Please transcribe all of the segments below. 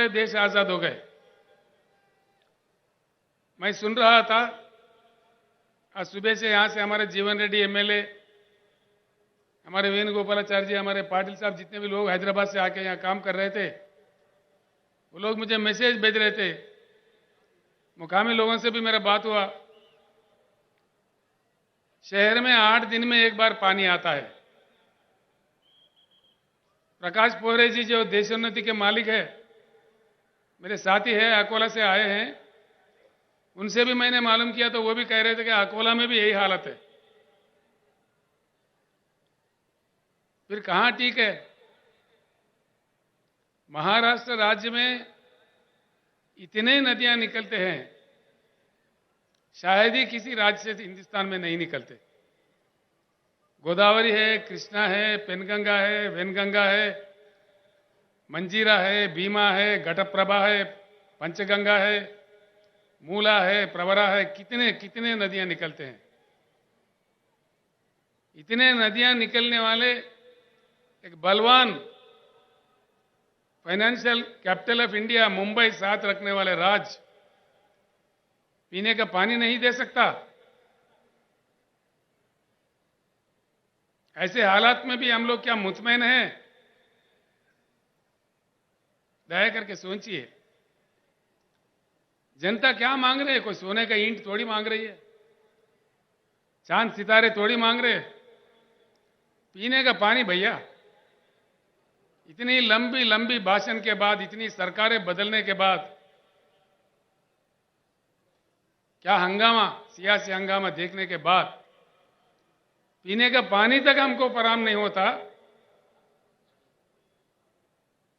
गए, देश आजाद हो गए। मैं सुन रहा था आज सुबह से, यहां से हमारे जीवन रेड्डी एमएलए, हमारे वेणुगोपालाचार्य जी, हमारे पाटिल साहब, जितने भी लोग हैदराबाद से आके यहाँ काम कर रहे थे, वो लोग मुझे मैसेज भेज रहे थे। मुकामी लोगों से भी मेरा बात हुआ। शहर में 8 दिन में एक बार पानी आता है। प्रकाश पोहरे जी जो देशोन्नति के मालिक है, मेरे साथी है, अकोला से आए हैं, उनसे भी मैंने मालूम किया तो वो भी कह रहे थे कि अकोला में भी यही हालत है। फिर कहां ठीक है? महाराष्ट्र राज्य में इतने नदियां निकलते हैं, शायद ही किसी राज्य से हिंदुस्तान में नहीं निकलते। गोदावरी है, कृष्णा है, पेनगंगा है, वेनगंगा है, मंजीरा है, भीमा है, घटप्रभा है, पंचगंगा है, मूला है, प्रवरा है, कितने कितने नदियां निकलते हैं। इतने नदियां निकलने वाले एक बलवान financial capital of India Mumbai साथ रखने वाले राज्य पीने का पानी नहीं दे सकता। ऐसे हालात में भी हम लोग क्या मुतमैन हैं? दया करके सोचिए, जनता क्या मांग रहे है? कोई सोने का ईंट थोड़ी मांग रही है, चांद सितारे थोड़ी मांग रहे। पीने का पानी भैया। इतनी लंबी लंबी भाषण के बाद, इतनी सरकारें बदलने के बाद, क्या हंगामा, सियासी हंगामा देखने के बाद पीने का पानी तक हमको फराहम नहीं होता।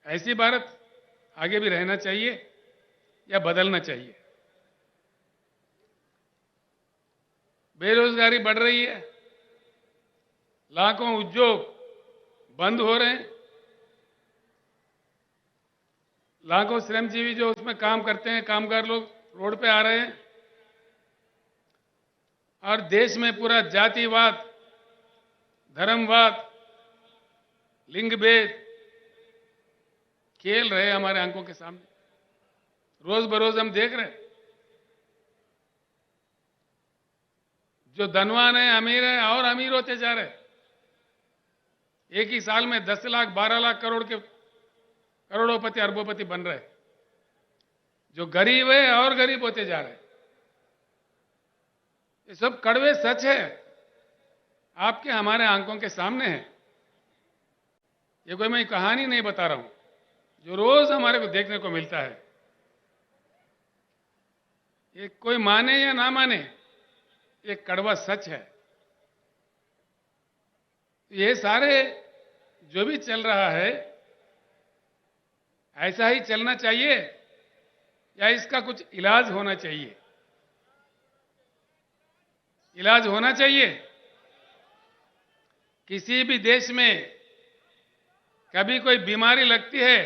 ऐसी भारत आगे भी रहना चाहिए या बदलना चाहिए? बेरोजगारी बढ़ रही है, लाखों उद्योग बंद हो रहे हैं, लाखों श्रमजीवी जो उसमें काम करते हैं, कामगार लोग रोड पे आ रहे हैं, और देश में पूरा जातिवाद, धर्मवाद, लिंग भेद खेल रहे हमारे आंखों के सामने। रोज बरोज हम देख रहे हैं। जो धनवान है, अमीर है, और अमीर होते जा रहे हैं। एक ही साल में 10 लाख 12 लाख करोड़ के करोड़ोपति अरबोपति बन रहे। जो गरीब है और गरीब होते जा रहे। ये सब कड़वे सच है, आपके हमारे आंखों के सामने है। ये कोई मैं कहानी नहीं बता रहा हूं, जो रोज हमारे को देखने को मिलता है। ये कोई माने या ना माने, ये कड़वा सच है। ये सारे जो भी चल रहा है, ऐसा ही चलना चाहिए या इसका कुछ इलाज होना चाहिए? इलाज होना चाहिए। किसी भी देश में कभी कोई बीमारी लगती है,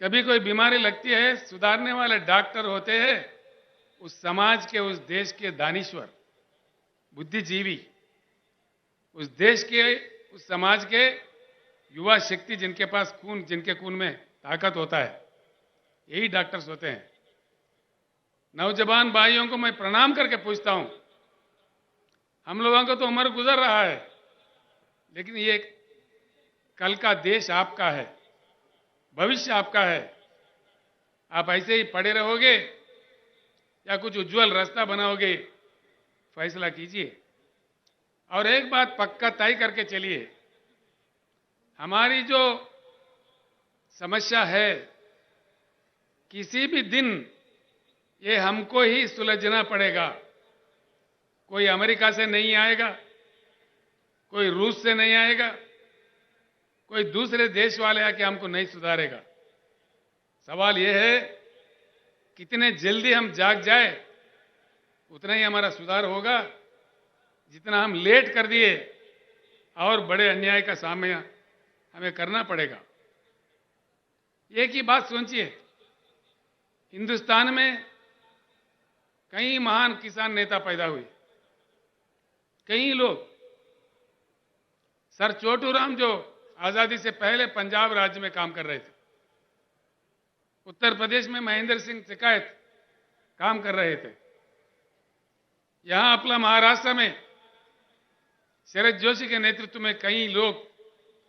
कभी कोई बीमारी लगती है, सुधारने वाले डॉक्टर होते हैं उस समाज के, उस देश के दानिश्वर, बुद्धिजीवी, उस देश के, उस समाज के युवा शक्ति, जिनके पास खून, जिनके खून में ताकत होता है, यही डॉक्टर्स होते हैं। नौजवान भाइयों को मैं प्रणाम करके पूछता हूं, हम लोगों को तो उम्र गुजर रहा है, लेकिन ये कल का देश आपका है, भविष्य आपका है। आप ऐसे ही पड़े रहोगे या कुछ उज्जवल रास्ता बनाओगे? फैसला कीजिए। और एक बात पक्का तय करके चलिए, हमारी जो समस्या है, किसी भी दिन ये हमको ही सुलझना पड़ेगा। कोई अमेरिका से नहीं आएगा, कोई रूस से नहीं आएगा, कोई दूसरे देश वाले आके हमको नहीं सुधारेगा। सवाल यह है, कितने जल्दी हम जाग जाए, उतना ही हमारा सुधार होगा। जितना हम लेट कर दिए, और बड़े अन्याय का सामना हमें करना पड़ेगा। एक ही बात सोचिए, हिंदुस्तान में कई महान किसान नेता पैदा हुए, कई लोग। सर छोटूराम जो आजादी से पहले पंजाब राज्य में काम कर रहे थे। उत्तर प्रदेश में महेंद्र सिंह टिकैत काम कर रहे थे। यहां अपना महाराष्ट्र में शरद जोशी के नेतृत्व में कई लोग,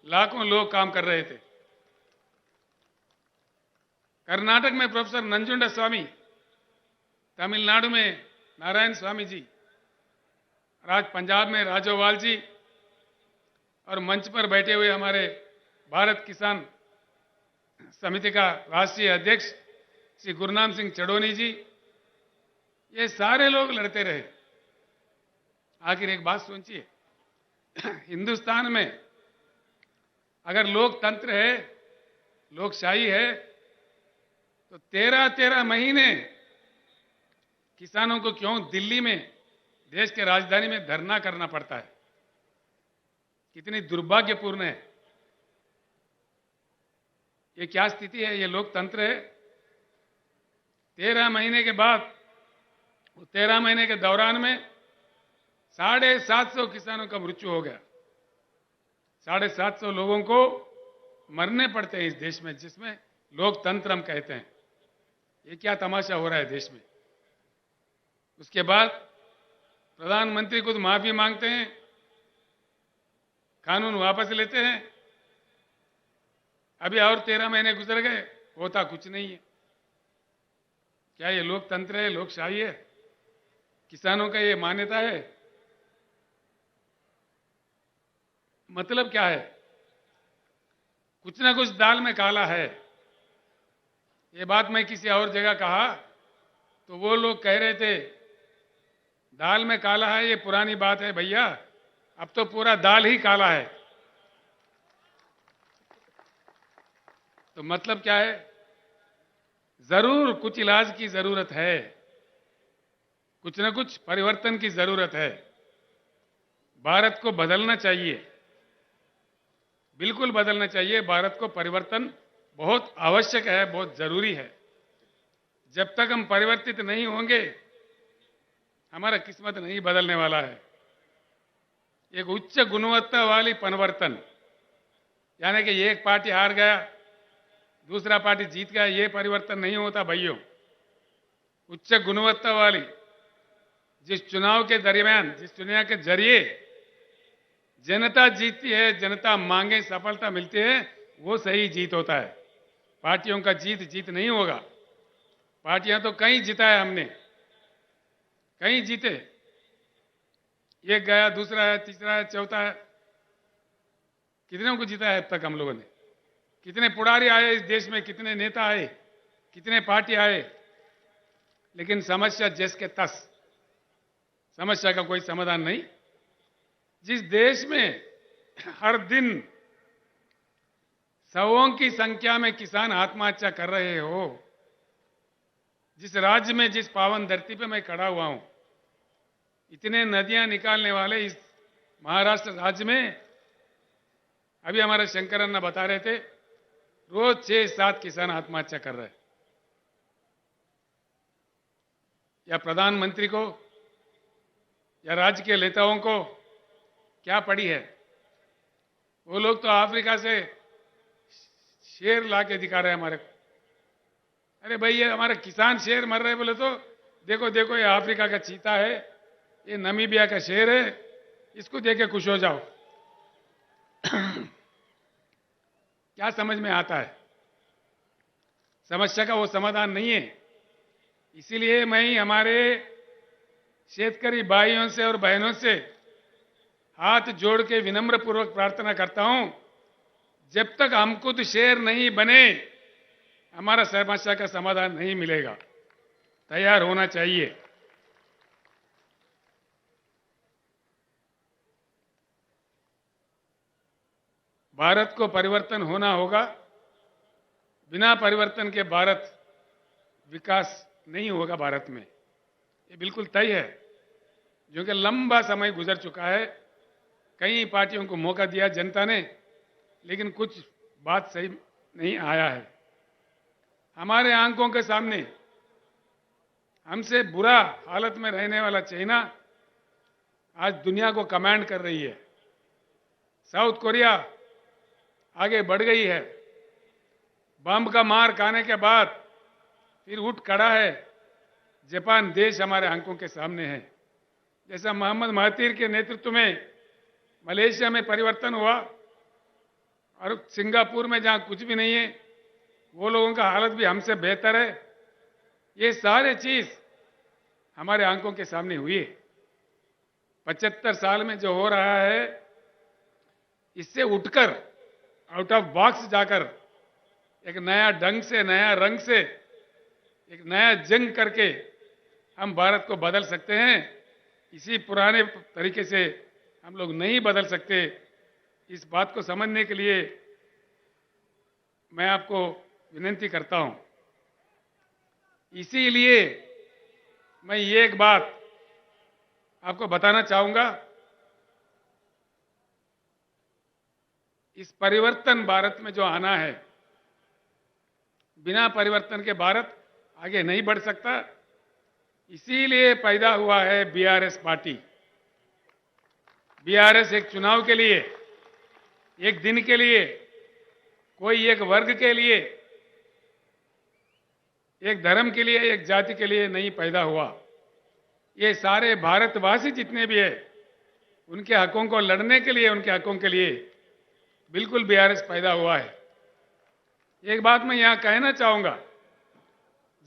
लाखों लोग काम कर रहे थे। कर्नाटक में प्रोफेसर नंजुंडा स्वामी, तमिलनाडु में नारायण स्वामी जी, आज पंजाब में राजोवाल जी, और मंच पर बैठे हुए हमारे भारत किसान समिति का राष्ट्रीय अध्यक्ष श्री गुरनाम सिंह चढ़ोनी जी, ये सारे लोग लड़ते रहे। आखिर एक बात सोचिए, हिंदुस्तान में अगर लोकतंत्र है, लोकशाही है, तो 13-13 महीने किसानों को क्यों दिल्ली में, देश के राजधानी में धरना करना पड़ता है? कितनी दुर्भाग्यपूर्ण है। ये क्या स्थिति है? ये लोकतंत्र है? 13 महीने के बाद, 13 महीने के दौरान में 750 किसानों का मृत्यु हो गया। 750 लोगों को मरने पड़ते हैं इस देश में, जिसमें लोकतंत्र हम कहते हैं। ये क्या तमाशा हो रहा है देश में? उसके बाद प्रधानमंत्री खुद माफी मांगते हैं, कानून वापस लेते हैं। अभी और 13 महीने गुजर गए, होता कुछ नहीं है। क्या ये लोकतंत्र है, लोकशाही है? किसानों का ये मान्यता है? मतलब क्या है? कुछ ना कुछ दाल में काला है। ये बात मैं किसी और जगह कहा तो वो लोग कह रहे थे दाल में काला है, ये पुरानी बात है भैया, अब तो पूरा दाल ही काला है। तो मतलब क्या है? जरूर कुछ इलाज की जरूरत है, कुछ ना कुछ परिवर्तन की जरूरत है। भारत को बदलना चाहिए, बिल्कुल बदलना चाहिए। भारत को परिवर्तन बहुत आवश्यक है, बहुत जरूरी है। जब तक हम परिवर्तित नहीं होंगे, हमारा किस्मत नहीं बदलने वाला है। एक उच्च गुणवत्ता वाली परिवर्तन, यानी कि एक पार्टी हार गया, दूसरा पार्टी जीत गया, ये परिवर्तन नहीं होता भाइयों। उच्च गुणवत्ता वाली, जिस चुनाव के दरमियान, जिस चुनाव के जरिए जनता जीतती है, जनता मांगे सफलता मिलती है, वो सही जीत होता है। पार्टियों का जीत नहीं होगा। पार्टियां तो कहीं जीता है हमने, कहीं जीते, एक गया, दूसरा है, तीसरा है, चौथा है, कितने को जीता है अब तक हम लोगों ने? कितने पुड़ारी आए इस देश में, कितने नेता आए, कितने पार्टी आए, लेकिन समस्या जैस के तस, समस्या का कोई समाधान नहीं। जिस देश में हर दिन सौों की संख्या में किसान आत्महत्या कर रहे हो, जिस राज्य में, जिस पावन धरती पे मैं खड़ा हुआ हूं, इतने नदियां निकालने वाले इस महाराष्ट्र राज्य में, अभी हमारे शंकर अन्ना बता रहे थे, रोज 6-7 किसान आत्महत्या कर रहे हैं। या प्रधानमंत्री को या राज्य के नेताओं को क्या पड़ी है? वो लोग तो अफ्रीका से शेर ला के दिखा रहे हैं हमारे को। अरे भाई, ये हमारे किसान शेर मर रहे बोले तो देखो देखो, ये अफ्रीका का चीता है, ये नामीबिया का शेर है, इसको देख के खुश हो जाओ। क्या समझ में आता है? समस्या का वो समाधान नहीं है। इसीलिए मैं हमारे शेतकरी भाइयों से और बहनों से हाथ जोड़ के विनम्र पूर्वक प्रार्थना करता हूं, जब तक हम खुद शेर नहीं बने, हमारा समस्या का समाधान नहीं मिलेगा। तैयार होना चाहिए। भारत को परिवर्तन होना होगा। बिना परिवर्तन के भारत विकास नहीं होगा भारत में, ये बिल्कुल तय है। क्योंकि लंबा समय गुजर चुका है, कई पार्टियों को मौका दिया जनता ने, लेकिन कुछ बात सही नहीं आया है। हमारे आंखों के सामने हमसे बुरा हालत में रहने वाला चाइना आज दुनिया को कमांड कर रही है। साउथ कोरिया आगे बढ़ गई है। बम का मार खाने के बाद फिर उठ खड़ा है। जापान देश हमारे आंखों के सामने है। जैसा मोहम्मद महातीर के नेतृत्व में मलेशिया में परिवर्तन हुआ और सिंगापुर में जहां कुछ भी नहीं है, वो लोगों का हालत भी हमसे बेहतर है। ये सारे चीज हमारे आंखों के सामने हुई है। 75 साल में जो हो रहा है, इससे उठकर आउट ऑफ बॉक्स जाकर एक नया ढंग से, नया रंग से, एक नया जंग करके हम भारत को बदल सकते हैं। इसी पुराने तरीके से हम लोग नहीं बदल सकते। इस बात को समझने के लिए मैं आपको विनती करता हूं। इसीलिए मैं ये एक बात आपको बताना चाहूंगा, इस परिवर्तन भारत में जो आना है, बिना परिवर्तन के भारत आगे नहीं बढ़ सकता। इसीलिए पैदा हुआ है बीआरएस पार्टी। बीआरएस एक चुनाव के लिए, एक दिन के लिए, कोई एक वर्ग के लिए, एक धर्म के लिए, एक जाति के लिए नहीं पैदा हुआ। ये सारे भारतवासी जितने भी हैं, उनके हकों को लड़ने के लिए, उनके हकों के लिए बिल्कुल बीआरएस पैदा हुआ है। एक बात मैं यहां कहना चाहूंगा,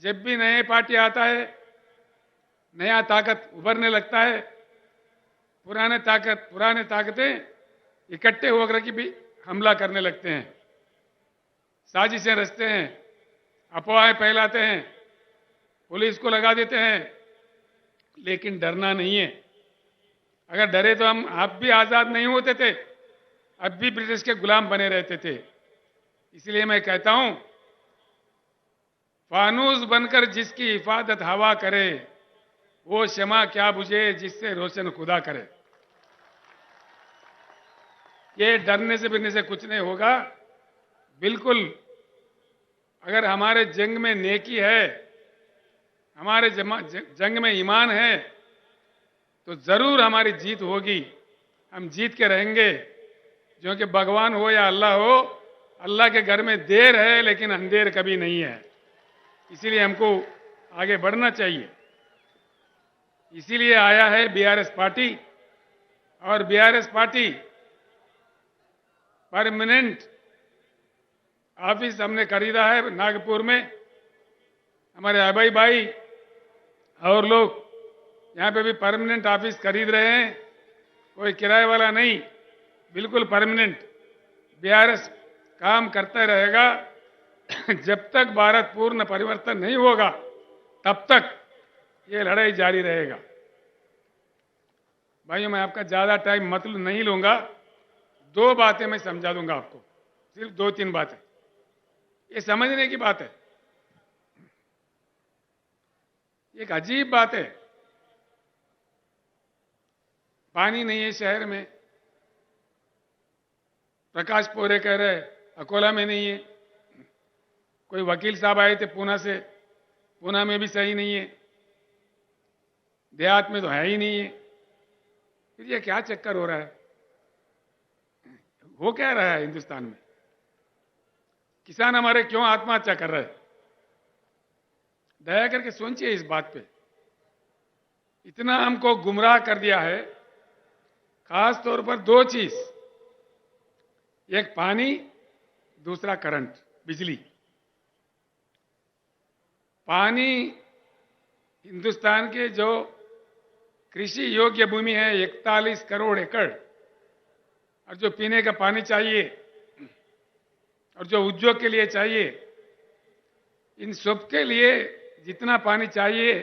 जब भी नए पार्टी आता है, नया ताकत उभरने लगता है, पुराने ताकतें इकट्ठे होकर के भी हमला करने लगते हैं, साजिशें रचते हैं, अफवाहें फैलाते हैं, पुलिस को लगा देते हैं। लेकिन डरना नहीं है। अगर डरे तो हम आप भी आजाद नहीं होते थे, अब भी ब्रिटिश के गुलाम बने रहते थे। इसलिए मैं कहता हूं, फानूस बनकर जिसकी हिफाजत हवा करे, वो शमा क्या बुझे जिससे रोशन खुदा करे। ये डरने से बिरने से कुछ नहीं होगा। बिल्कुल, अगर हमारे जंग में नेकी है, हमारे जंग में ईमान है, तो जरूर हमारी जीत होगी। हम जीत के रहेंगे। जो कि भगवान हो या अल्लाह हो, अल्लाह के घर में देर है लेकिन अंधेर कभी नहीं है। इसीलिए हमको आगे बढ़ना चाहिए। इसीलिए आया है बीआरएस पार्टी। और बीआरएस पार्टी परमानेंट ऑफिस हमने खरीदा है नागपुर में। हमारे अभय भाई और लोग यहां पे भी परमानेंट ऑफिस खरीद रहे हैं। कोई किराए वाला नहीं, बिल्कुल परमानेंट। बीआरएस काम करता रहेगा। जब तक भारत पूर्ण परिवर्तन नहीं होगा, तब तक ये लड़ाई जारी रहेगा। भाइयों, मैं आपका ज्यादा टाइम मतलब नहीं लूंगा। 2 बातें मैं समझा दूंगा आपको, सिर्फ 2-3 बातें। ये समझने की बात है। एक अजीब बात है, पानी नहीं है शहर में। प्रकाश पोरे कह रहे अकोला में नहीं है। कोई वकील साहब आए थे पूना से, पूना में भी सही नहीं है। देहात में तो है ही नहीं है। फिर ये क्या चक्कर हो रहा है? हो क्या रहा है हिंदुस्तान में? किसान हमारे क्यों आत्महत्या कर रहे हैं? दया करके सोचिए इस बात पे। इतना हमको गुमराह कर दिया है। खास तौर पर 2 चीज, एक पानी, दूसरा करंट, बिजली। पानी, हिंदुस्तान के जो कृषि योग्य भूमि है 41 करोड़ एकड़, और जो पीने का पानी चाहिए और जो उद्योग के लिए चाहिए, इन सब के लिए जितना पानी चाहिए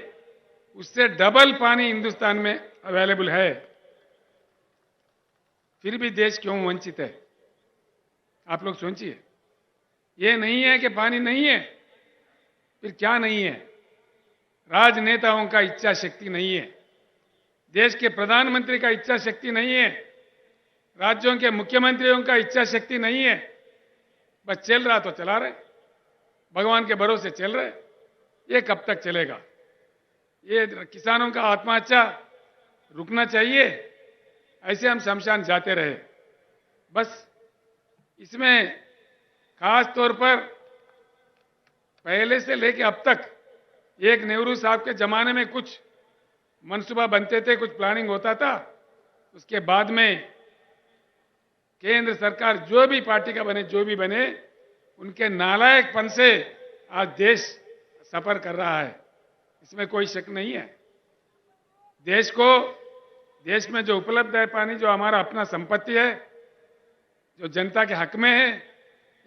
उससे डबल पानी हिंदुस्तान में अवेलेबल है। फिर भी देश क्यों वंचित है? आप लोग सोचिए। ये नहीं है कि पानी नहीं है, फिर क्या नहीं है? राजनेताओं का इच्छा शक्ति नहीं है, देश के प्रधानमंत्री का इच्छा शक्ति नहीं है, राज्यों के मुख्यमंत्रियों का इच्छा शक्ति नहीं है। बस चल रहा तो चला रहे, भगवान के भरोसे चल रहे। ये कब तक चलेगा? ये किसानों का आत्महत्या रुकना चाहिए। ऐसे हम शमशान जाते रहे। बस इसमें खास तौर पर पहले से लेकर अब तक एक नेहरू साहब के जमाने में कुछ मनसूबा बनते थे, कुछ प्लानिंग होता था। उसके बाद में केंद्र सरकार जो भी पार्टी का बने, जो भी बने, उनके नालायकपन से आज देश सफर कर रहा है, इसमें कोई शक नहीं है। देश में जो उपलब्ध है पानी, जो हमारा अपना संपत्ति है, जो जनता के हक में है,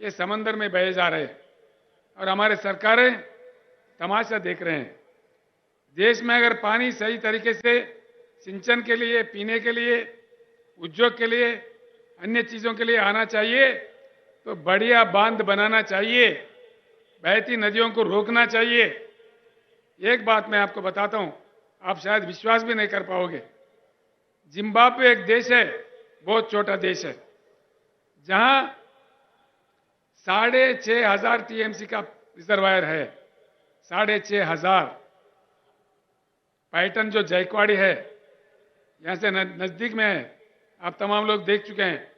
ये समंदर में बहे जा रहे हैं और हमारे सरकारें तमाशा देख रहे हैं। देश में अगर पानी सही तरीके से सिंचन के लिए, पीने के लिए, उद्योग के लिए, अन्य चीजों के लिए आना चाहिए तो बढ़िया बांध बनाना चाहिए, बहती नदियों को रोकना चाहिए। एक बात मैं आपको बताता हूं, आप शायद विश्वास भी नहीं कर पाओगे। जिम्बाब्वे एक देश है, बहुत छोटा देश है, जहां 6,500 टीएमसी का रिजर्वायर है। 6,500। पैटर्न जो जायकवाड़ी है, यहां से नजदीक में है, आप तमाम लोग देख चुके हैं।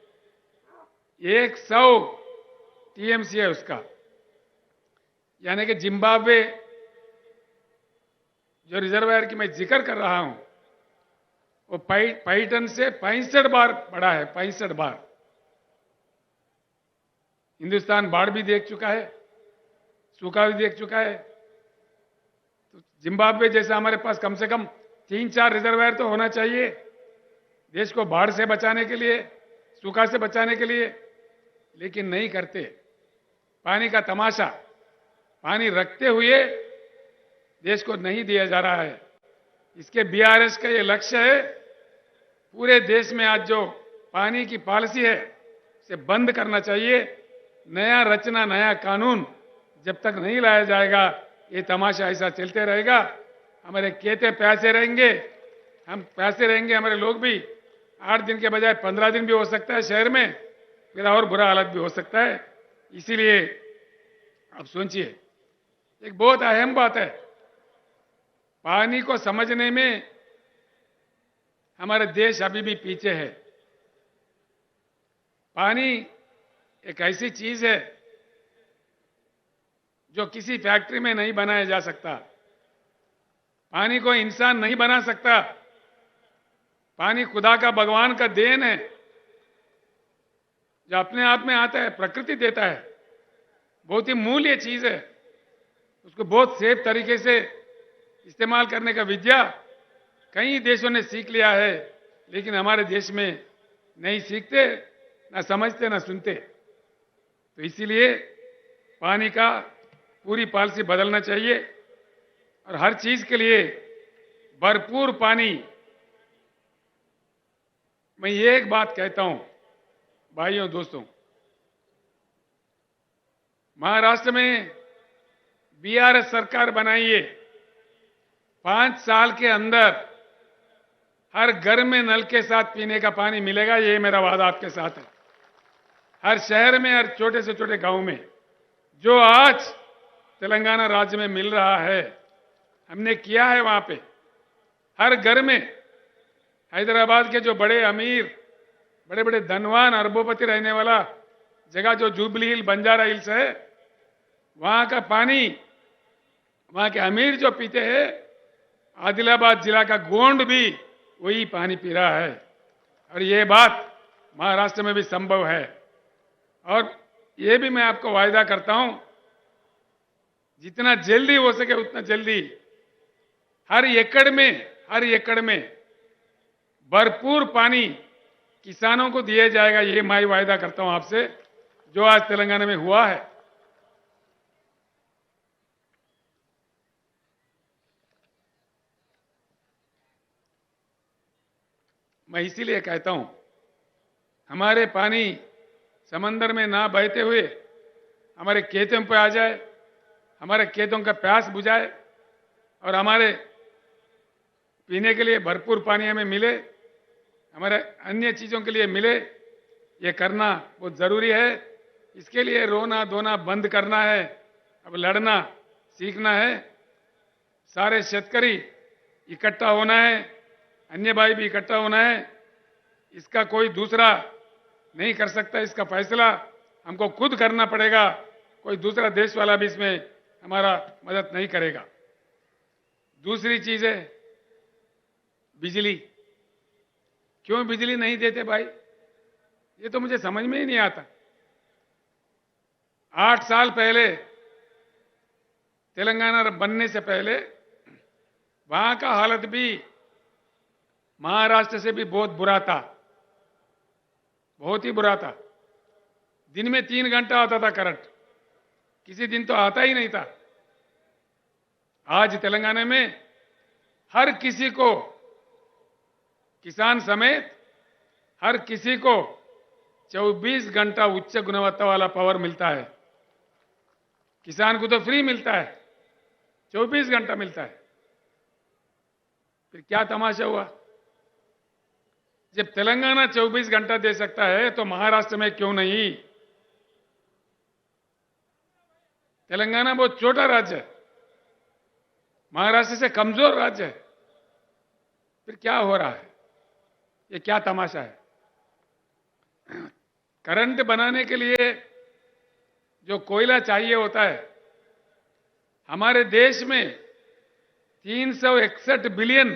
100 टीएमसी है उसका, यानी कि जिम्बाब्वे जो रिजर्वायर की मैं जिक्र कर रहा हूं, वो पैटर्न से 65 बार बड़ा है, 65 बार। हिंदुस्तान बाढ़ भी देख चुका है, सूखा भी देख चुका है। तो जिम्बाब्वे जैसा हमारे पास कम से कम 3-4 रिजर्वायर तो होना चाहिए, देश को बाढ़ से बचाने के लिए, सूखा से बचाने के लिए, लेकिन नहीं करते। पानी का तमाशा, पानी रखते हुए देश को नहीं दिया जा रहा है। इसके बीआरएस का ये लक्ष्य है, पूरे देश में आज जो पानी की पॉलिसी है उसे बंद करना चाहिए। नया रचना, नया कानून जब तक नहीं लाया जाएगा, ये तमाशा ऐसा चलते रहेगा। हमारे खेते प्यासे रहेंगे, हम प्यासे रहेंगे, हमारे लोग भी 8 दिन के बजाय 15 दिन भी हो सकता है शहर में, फिर और बुरा हालत भी हो सकता है। इसीलिए आप सोचिए, एक बहुत अहम बात है, पानी को समझने में हमारे देश अभी भी पीछे है। पानी एक ऐसी चीज है जो किसी फैक्ट्री में नहीं बनाया जा सकता। पानी को इंसान नहीं बना सकता। पानी खुदा का, भगवान का देन है, जो अपने आप में आता है, प्रकृति देता है। बहुत ही मूल्य चीज है, उसको बहुत सेफ तरीके से इस्तेमाल करने का विद्या कई देशों ने सीख लिया है, लेकिन हमारे देश में नहीं सीखते, ना समझते, ना सुनते। तो इसीलिए पानी का पूरी पॉलिसी बदलना चाहिए और हर चीज के लिए भरपूर पानी। मैं ये एक बात कहता हूं भाइयों, दोस्तों, महाराष्ट्र में बीआरएस सरकार बनाइए, 5 साल के अंदर हर घर में नल के साथ पीने का पानी मिलेगा, ये मेरा वादा आपके साथ है। हर शहर में, हर छोटे से छोटे गांव में, जो आज तेलंगाना राज्य में मिल रहा है, हमने किया है वहां पे। हर घर में, हैदराबाद के जो बड़े अमीर, बड़े बड़े धनवान, अरबोपति रहने वाला जगह जो जुबली हिल, बंजारा हिल्स है, वहां का पानी वहां के अमीर जो पीते हैं, आदिलाबाद जिला का गोंड भी वही पानी पी रहा है। और ये बात महाराष्ट्र में भी संभव है। और ये भी मैं आपको वायदा करता हूं, जितना जल्दी हो सके उतना जल्दी हर एकड़ में भरपूर पानी किसानों को दिया जाएगा। ये मैं वायदा करता हूं आपसे, जो आज तेलंगाना में हुआ है। मैं इसीलिए कहता हूं, हमारे पानी समंदर में ना बहते हुए हमारे खेतों पर आ जाए, हमारे खेतों का प्यास बुझाए और हमारे पीने के लिए भरपूर पानी हमें मिले, हमारे अन्य चीजों के लिए मिले। ये करना बहुत जरूरी है। इसके लिए रोना धोना बंद करना है, अब लड़ना सीखना है। सारे शेतकरी इकट्ठा होना है, अन्य भाई भी इकट्ठा होना है। इसका कोई दूसरा नहीं कर सकता। इसका फैसला हमको खुद करना पड़ेगा, कोई दूसरा देश वाला भी इसमें हमारा मदद नहीं करेगा। दूसरी चीज है बिजली। क्यों बिजली नहीं देते भाई, ये तो मुझे समझ में ही नहीं आता। 8 साल पहले तेलंगाना बनने से पहले वहां का हालत भी महाराष्ट्र से भी बहुत बुरा था, बहुत ही बुरा था। दिन में 3 घंटा आता था करंट, किसी दिन तो आता ही नहीं था। आज तेलंगाना में हर किसी को, किसान समेत हर किसी को 24 घंटा उच्च गुणवत्ता वाला पावर मिलता है। किसान को तो फ्री मिलता है, 24 घंटा मिलता है। फिर क्या तमाशा हुआ? जब तेलंगाना 24 घंटा दे सकता है तो महाराष्ट्र में क्यों नहीं? तेलंगाना बहुत छोटा राज्य है, महाराष्ट्र से कमजोर राज्य है। फिर क्या हो रहा है? ये क्या तमाशा है? करंट बनाने के लिए जो कोयला चाहिए होता है, हमारे देश में 361 बिलियन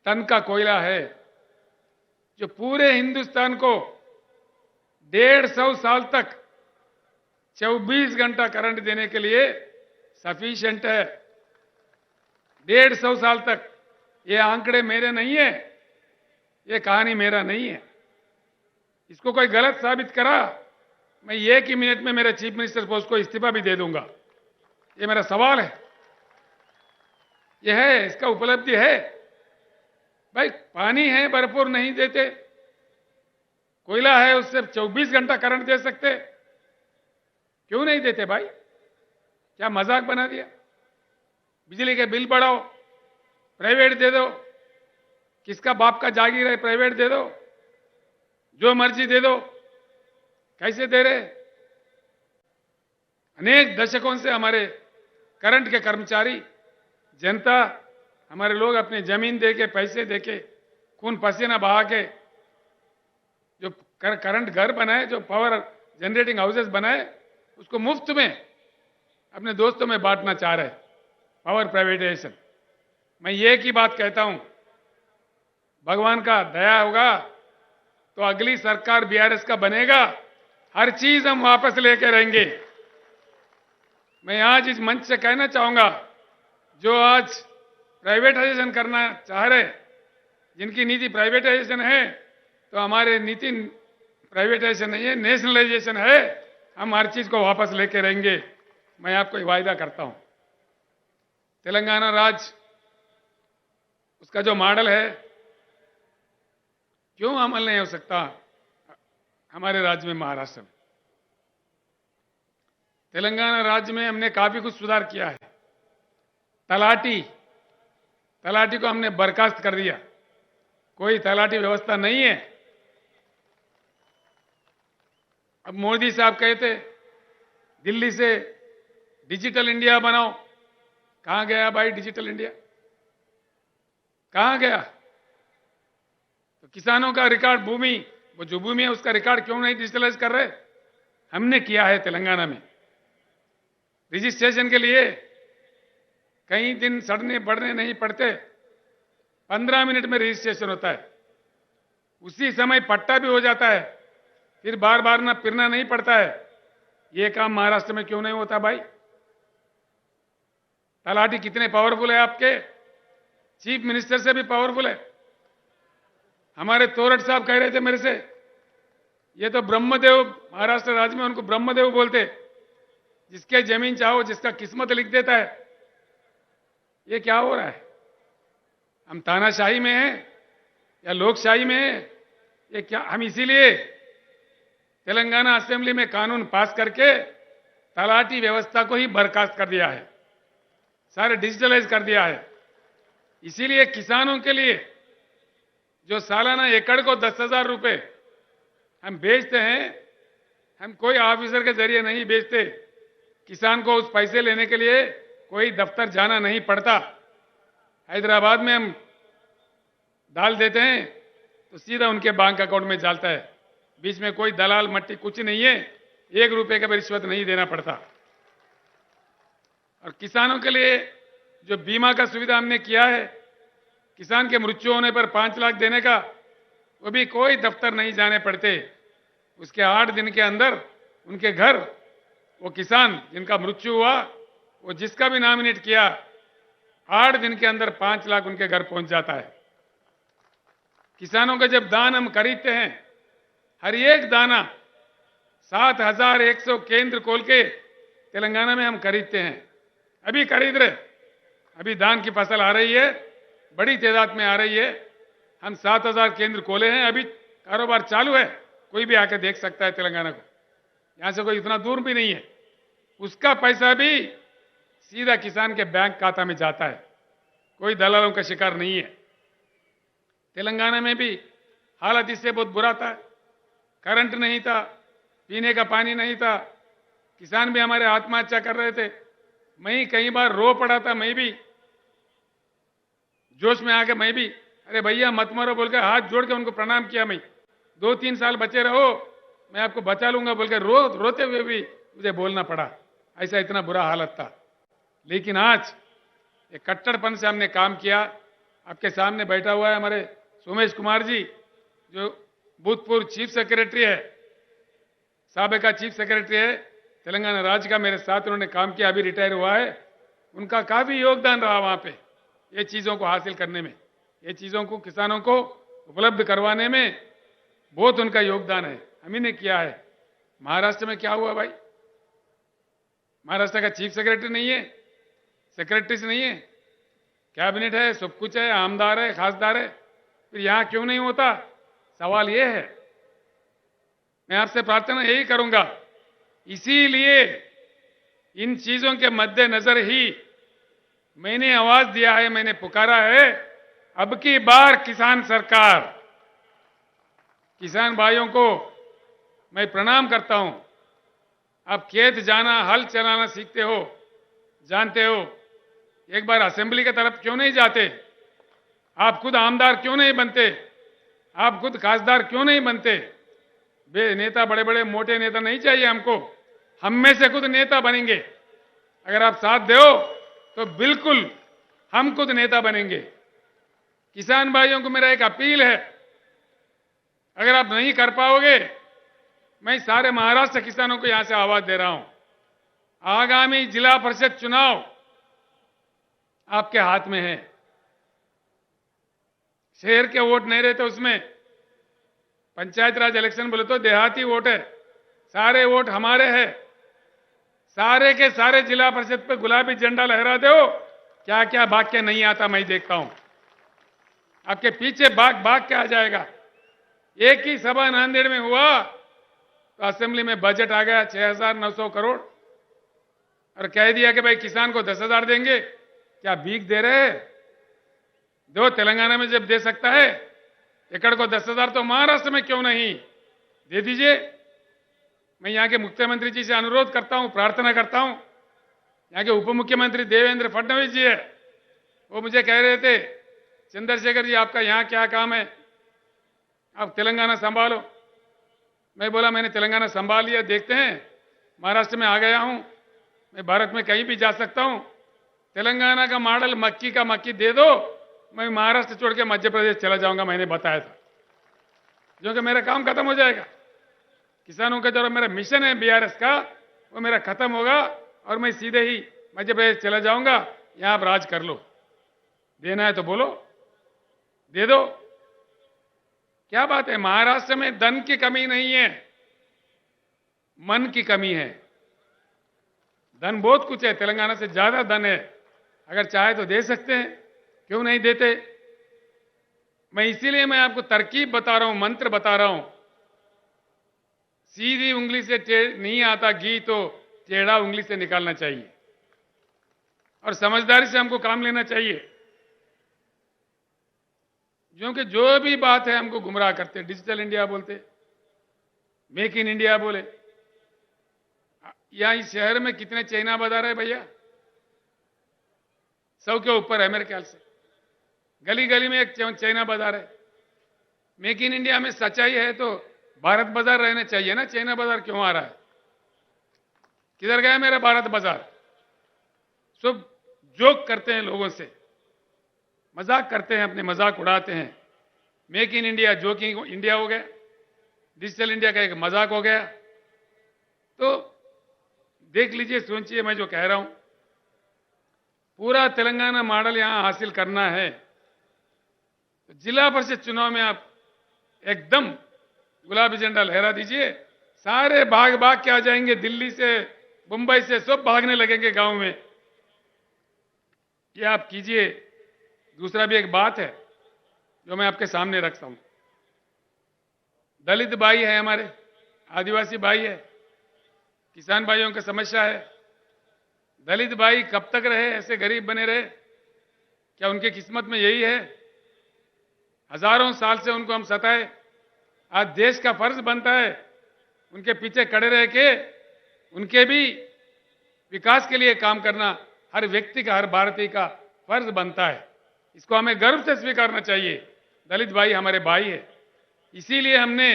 टन का कोयला है, जो पूरे हिंदुस्तान को 150 साल तक 24 घंटा करंट देने के लिए सफिशिएंट है। 150 साल तक। ये आंकड़े मेरे नहीं है, ये कहानी मेरा नहीं है। इसको कोई गलत साबित करा, मैं 1 ही मिनट में मेरे चीफ मिनिस्टर पोस्ट को इस्तीफा भी दे दूंगा। ये मेरा सवाल है। यह है, इसका उपलब्धि है। भाई पानी है भरपूर, नहीं देते। कोयला है, उससे 24 घंटा करंट दे सकते, क्यों नहीं देते भाई? क्या मजाक बना दिया? बिजली के बिल बढ़ाओ, प्राइवेट दे दो, किसका बाप का जागीर है, प्राइवेट दे दो, जो मर्जी दे दो। कैसे दे रहे? अनेक दशकों से हमारे करंट के कर्मचारी, जनता, हमारे लोग अपनी जमीन देके, पैसे देके, खून पसीना बहा के जो करंट घर बनाए, जो पावर जनरेटिंग हाउसेस बनाए, उसको मुफ्त में अपने दोस्तों में बांटना चाह रहे। Power privatisation. मैं ये की बात कहता हूं, भगवान का दया होगा तो अगली सरकार बीआरएस का बनेगा, हर चीज हम वापस लेके रहेंगे। मैं आज इस मंच से कहना चाहूंगा, जो आज प्राइवेटाइजेशन करना चाह रहे, जिनकी नीति प्राइवेटाइजेशन है, तो हमारे नीति प्राइवेटाइजेशन नहीं है, नेशनलाइजेशन है। हम हर चीज को वापस लेके रहेंगे, मैं आपको वायदा करता हूं। तेलंगाना राज्य, उसका जो मॉडल है, क्यों अमल नहीं हो सकता हमारे राज्य में, महाराष्ट्र में? तेलंगाना राज्य में हमने काफी कुछ सुधार किया है। तलाटी को हमने बर्खास्त कर दिया, कोई तलाटी व्यवस्था नहीं है। अब मोदी साहब कहते दिल्ली से डिजिटल इंडिया बनाओ, कहां गया भाई डिजिटल इंडिया? कहां गया? तो किसानों का रिकॉर्ड, भूमि, वो जो भूमि है उसका रिकॉर्ड क्यों नहीं डिजिटलाइज कर रहे? हमने किया है तेलंगाना में। रजिस्ट्रेशन के लिए कई दिन सड़ने बढ़ने नहीं पड़ते, 15 मिनट में रजिस्ट्रेशन होता है, उसी समय पट्टा भी हो जाता है, फिर बार बार ना फिरना नहीं पड़ता है। ये काम महाराष्ट्र में क्यों नहीं होता भाई? तलाटी कितने पावरफुल है आपके, चीफ मिनिस्टर से भी पावरफुल है। हमारे तोरट साहब कह रहे थे मेरे से, ये तो ब्रह्मदेव, महाराष्ट्र राज्य में उनको ब्रह्मदेव बोलते, जिसके जमीन चाहो, जिसका किस्मत लिख देता है। ये क्या हो रहा है? हम तानाशाही में हैं या लोकशाही में हैं? ये क्या? हम इसीलिए तेलंगाना असेंबली में कानून पास करके तलाटी व्यवस्था को ही बर्खास्त कर दिया है, सारे डिजिटलाइज कर दिया है। इसीलिए किसानों के लिए जो सालाना एकड़ को 10,000 रुपए हम बेचते हैं, हम कोई ऑफिसर के जरिए नहीं बेचते। किसान को उस पैसे लेने के लिए कोई दफ्तर जाना नहीं पड़ता। हैदराबाद में हम डाल देते हैं तो सीधा उनके बैंक अकाउंट में जाता है। बीच में कोई दलाल मट्टी कुछ नहीं है, 1 रुपए का भी रिश्वत नहीं देना पड़ता। और किसानों के लिए जो बीमा का सुविधा हमने किया है, किसान के मृत्यु होने पर 5 लाख देने का, वो भी कोई दफ्तर नहीं जाने पड़ते। उसके 8 दिन के अंदर उनके घर, वो किसान जिनका मृत्यु हुआ, वो जिसका भी नॉमिनेट किया, 8 दिन के अंदर 5 लाख उनके घर पहुंच जाता है। किसानों का जब दान हम खरीदते हैं, हर एक दाना 7,100 केंद्र खोल के तेलंगाना में हम खरीदते हैं। अभी खरीद रहे, अभी धान की फसल आ रही है, बड़ी तादाद में आ रही है। हम 7,000 केंद्र खोले हैं, अभी कारोबार चालू है, कोई भी आके देख सकता है तेलंगाना को, यहां से कोई इतना दूर भी नहीं है। उसका पैसा भी सीधा किसान के बैंक खाता में जाता है, कोई दलालों का शिकार नहीं है। तेलंगाना में भी हालत इससे बहुत बुरा था, करंट नहीं था, पीने का पानी नहीं था, किसान भी हमारे आत्महत्या कर रहे थे। मैं ही कई बार रो पड़ा था, मैं भी जोश में आके मैं भी, अरे भैया मत मरो बोल के हाथ जोड़ के उनको प्रणाम किया। मैं 2-3 साल बचे रहो, मैं आपको बचा लूंगा बोल के रोते हुए भी मुझे बोलना पड़ा, ऐसा इतना बुरा हालत था। लेकिन आज एक कट्टरपन से हमने काम किया। आपके सामने बैठा हुआ है हमारे सोमेश कुमार जी, जो भूतपूर्व चीफ सेक्रेटरी है, साबिका चीफ सेक्रेटरी है तेलंगाना राज्य का, मेरे साथ उन्होंने काम किया, अभी रिटायर हुआ है। उनका काफी योगदान रहा वहां पे, ये चीजों को हासिल करने में, ये चीजों को किसानों को उपलब्ध करवाने में बहुत उनका योगदान है, हम ही ने किया है। महाराष्ट्र में क्या हुआ भाई? महाराष्ट्र का चीफ सेक्रेटरी नहीं है, सेक्रेटरीज नहीं है, कैबिनेट है, सब कुछ है, आमदार है, खासदार है, फिर यहां क्यों नहीं होता? सवाल यह है। मैं आपसे प्रार्थना यही करूंगा, इसीलिए इन चीजों के मद्देनजर ही मैंने आवाज दिया है, मैंने पुकारा है, अब की बार किसान सरकार। किसान भाइयों को मैं प्रणाम करता हूं। आप खेत जाना, हल चलाना सीखते हो, जानते हो, एक बार असेंबली की तरफ क्यों नहीं जाते? आप खुद आमदार क्यों नहीं बनते? आप खुद खासदार क्यों नहीं बनते? नेता, बड़े बड़े मोटे नेता नहीं चाहिए हमको, हम में से खुद नेता बनेंगे। अगर आप साथ दो तो बिल्कुल हम खुद नेता बनेंगे। किसान भाइयों को मेरा एक अपील है, अगर आप नहीं कर पाओगे, मैं सारे महाराष्ट्र किसानों को यहां से आवाज दे रहा हूं, आगामी जिला परिषद चुनाव आपके हाथ में है। शहर के वोट नहीं रहते उसमें, पंचायत राज इलेक्शन बोले तो देहाती वोट है, सारे वोट हमारे हैं। सारे के सारे जिला परिषद पे गुलाबी झंडा लहरा दो, क्या क्या भाग के नहीं आता मैं देखता हूं, आपके पीछे भाग के आ जाएगा। एक ही सभा नांदेड़ में हुआ तो असेंबली में बजट आ गया 6,900 करोड़, और कह दिया कि भाई किसान को 10,000 देंगे। क्या भीख दे रहे हैं? दो, तेलंगाना में जब दे सकता है एकड़ को 10,000, तो महाराष्ट्र में क्यों नहीं दे दीजिए। मैं यहां के मुख्यमंत्री जी से अनुरोध करता हूं, प्रार्थना करता हूं। यहां के उप मुख्यमंत्री देवेंद्र फडणवीस जी है, वो मुझे कह रहे थे, चंद्रशेखर जी आपका यहां क्या काम है, आप तेलंगाना संभालो। मैं बोला मैंने तेलंगाना संभाल लिया, देखते हैं, महाराष्ट्र में आ गया हूं, मैं भारत में कहीं भी जा सकता हूं। तेलंगाना का मॉडल मक्की का मक्की दे दो, मैं महाराष्ट्र छोड़ के मध्य प्रदेश चला जाऊंगा, मैंने बताया था, क्योंकि मेरा काम खत्म हो जाएगा। किसानों का जो मेरा मिशन है बीआरएस का, वो मेरा खत्म होगा और मैं सीधे ही मध्य प्रदेश चला जाऊंगा। यहां आप राज कर लो, देना है तो बोलो, दे दो। क्या बात है, महाराष्ट्र में धन की कमी नहीं है, मन की कमी है। धन बहुत कुछ है, तेलंगाना से ज्यादा धन है, अगर चाहे तो दे सकते हैं, क्यों नहीं देते? मैं आपको तरकीब बता रहा हूं, मंत्र बता रहा हूं। सीधी उंगली से नहीं आता घी, तो टेढ़ा उंगली से निकालना चाहिए, और समझदारी से हमको काम लेना चाहिए। क्योंकि जो भी बात है हमको गुमराह करते, डिजिटल इंडिया बोलते, मेक इन इंडिया बोले। यहां इस शहर में कितने चाइना बाजार है भैया? 100 के ऊपर है मेरे ख्याल से। गली गली में एक चाइना बाजार है। मेक इन इंडिया में सच्चाई है तो भारत बाजार रहना चाहिए ना, चाइना बाजार क्यों आ रहा है? किधर गया मेरा भारत बाजार? सब जोक करते हैं लोगों से, मजाक करते हैं, अपने मजाक उड़ाते हैं। Make in India joking India हो गया, डिजिटल इंडिया का एक मजाक हो गया। तो देख लीजिए, सोचिए, मैं जो कह रहा हूं, पूरा तेलंगाना मॉडल यहां हासिल करना है तो जिला परिषद चुनाव में आप एकदम गुलाबी झंडा लहरा दीजिए। सारे भाग भाग के आ जाएंगे, दिल्ली से मुंबई से सब भागने लगेंगे गांव में। ये आप कीजिए। दूसरा भी एक बात है जो मैं आपके सामने रखता हूं। दलित भाई है हमारे, आदिवासी भाई है, किसान भाइयों की समस्या है। दलित भाई कब तक रहे ऐसे गरीब बने रहे? क्या उनकी किस्मत में यही है? हजारों साल से उनको हम सताए। आज देश का फर्ज बनता है उनके पीछे खड़े रह के उनके भी विकास के लिए काम करना। हर व्यक्ति का, हर भारतीय का फर्ज बनता है। इसको हमें गर्व से स्वीकारना चाहिए। दलित भाई हमारे भाई है, इसीलिए हमने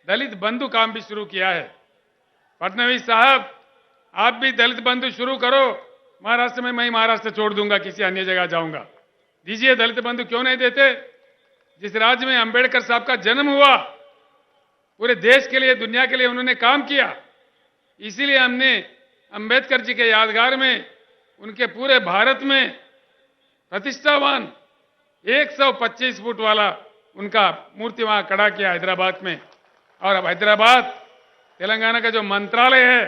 दलित बंधु काम भी शुरू किया है। फडणवीस साहब, आप भी दलित बंधु शुरू करो। महाराष्ट्र में मैं महाराष्ट्र छोड़ दूंगा, किसी अन्य जगह जाऊंगा। दीजिए दलित बंधु, क्यों नहीं देते? जिस राज्य में अंबेडकर साहब का जन्म हुआ, पूरे देश के लिए, दुनिया के लिए उन्होंने काम किया। इसीलिए हमने अंबेडकर जी के यादगार में, उनके पूरे भारत में प्रतिष्ठावान 125 फुट वाला उनका मूर्ति वहां खड़ा किया हैदराबाद में। और अब हैदराबाद, तेलंगाना का जो मंत्रालय है,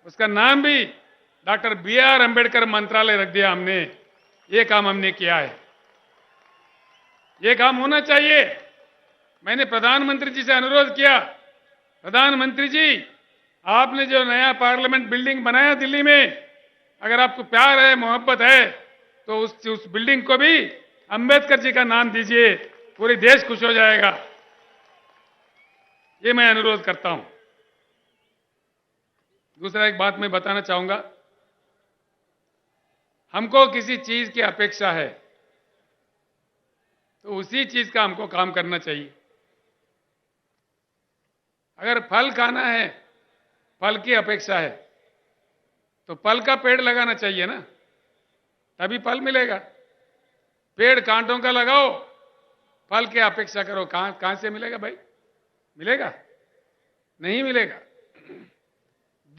उसका नाम भी डॉक्टर BR अंबेडकर मंत्रालय रख दिया हमने। ये काम हमने किया है, ये काम होना चाहिए। मैंने प्रधानमंत्री जी से अनुरोध किया, प्रधानमंत्री जी, आपने जो नया पार्लियामेंट बिल्डिंग बनाया दिल्ली में, अगर आपको प्यार है, मोहब्बत है, तो उस बिल्डिंग को भी अंबेडकर जी का नाम दीजिए, पूरे देश खुश हो जाएगा। ये मैं अनुरोध करता हूं। दूसरा एक बात मैं बताना चाहूंगा, हमको किसी चीज की अपेक्षा है तो उसी चीज का हमको काम करना चाहिए। अगर फल खाना है, फल की अपेक्षा है, तो फल का पेड़ लगाना चाहिए ना, तभी फल मिलेगा। पेड़ कांटों का लगाओ, फल की अपेक्षा करो, कहां से मिलेगा भाई? मिलेगा? नहीं मिलेगा।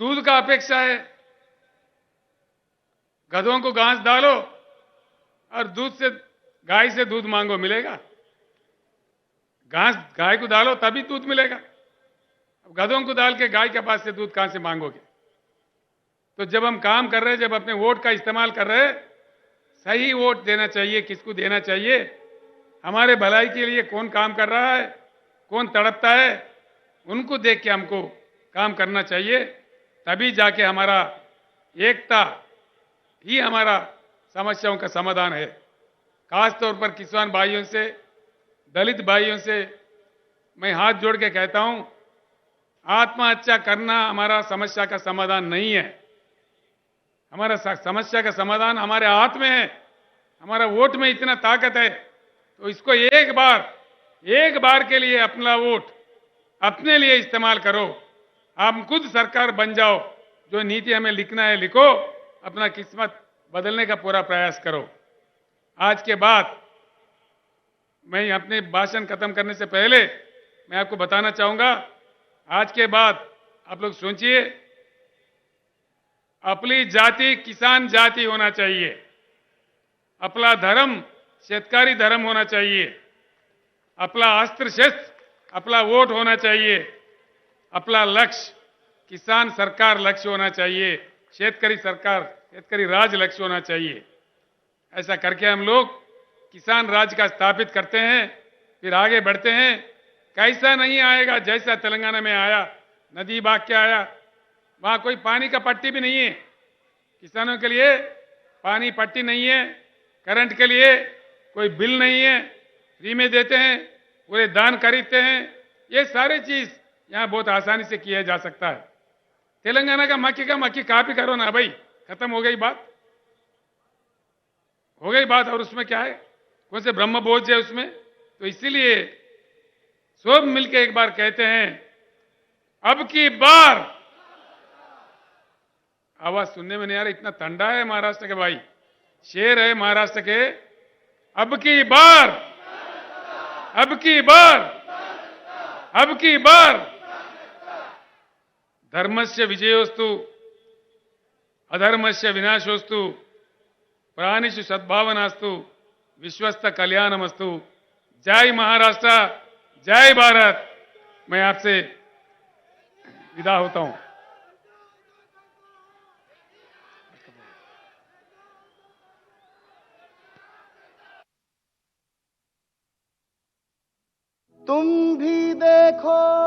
दूध का अपेक्षा है, गधों को घास डालो और गाय से दूध मांगो, मिलेगा? घास गाय को डालो तभी दूध मिलेगा। अब गधों को डाल के गाय के पास से दूध कहां से मांगोगे? तो जब हम काम कर रहे हैं, जब अपने वोट का इस्तेमाल कर रहे हैं, सही वोट देना चाहिए। किसको देना चाहिए? हमारे भलाई के लिए कौन काम कर रहा है, कौन तड़पता है, उनको देख के हमको काम करना चाहिए। तभी जाके हमारा एकता ही हमारा समस्याओं का समाधान है। खास तौर पर किसान भाइयों से, दलित भाइयों से मैं हाथ जोड़ के कहता हूं, आत्महत्या करना हमारा समस्या का समाधान नहीं है। हमारा समस्या का समाधान हमारे हाथ में है। हमारा वोट में इतना ताकत है, तो इसको एक बार के लिए अपना वोट अपने लिए इस्तेमाल करो। आप खुद सरकार बन जाओ। जो नीति हमें लिखना है लिखो, अपना किस्मत बदलने का पूरा प्रयास करो। आज के बाद मैं अपने भाषण खत्म करने से पहले मैं आपको बताना चाहूंगा, आज के बाद आप लोग सोचिए, अपनी जाति किसान जाति होना चाहिए, अपना धर्म शेतकारी धर्म होना चाहिए, अपना अस्त्र शस्त्र अपना वोट होना चाहिए, अपना लक्ष्य किसान सरकार लक्ष्य होना चाहिए, शेतकारी सरकार शेतकारी राज लक्ष्य होना चाहिए। ऐसा करके हम लोग किसान राज का स्थापित करते हैं, फिर आगे बढ़ते हैं। कैसा नहीं आएगा जैसा तेलंगाना में आया, नदी बाग के आया, वहां कोई पानी का पट्टी भी नहीं है। किसानों के लिए पानी पट्टी नहीं है, करंट के लिए कोई बिल नहीं है, फ्री में देते हैं, पूरे दान खरीदते हैं। ये सारी चीज यहां बहुत आसानी से किया जा सकता है। तेलंगाना का मक्की कॉपी करो ना भाई, खत्म हो गई बात, हो गई बात। और उसमें क्या है, कौन से ब्रह्म भोज है उसमें? तो इसीलिए सब मिलकर एक बार कहते हैं, अब की बार। आवाज सुनने में नहीं आ रहा, इतना ठंडा है महाराष्ट्र के भाई। शेर है महाराष्ट्र के, अब की बार, अब की बार, अब की बार। धर्मस्य विजयोस्तु, अधर्मस्य विनाशोस्तु, प्राणिषु सद्भावनास्तु, विश्वस्त कल्याणमस्तु। जय महाराष्ट्र, जय भारत। मैं आपसे विदा होता हूं। तुम भी देखो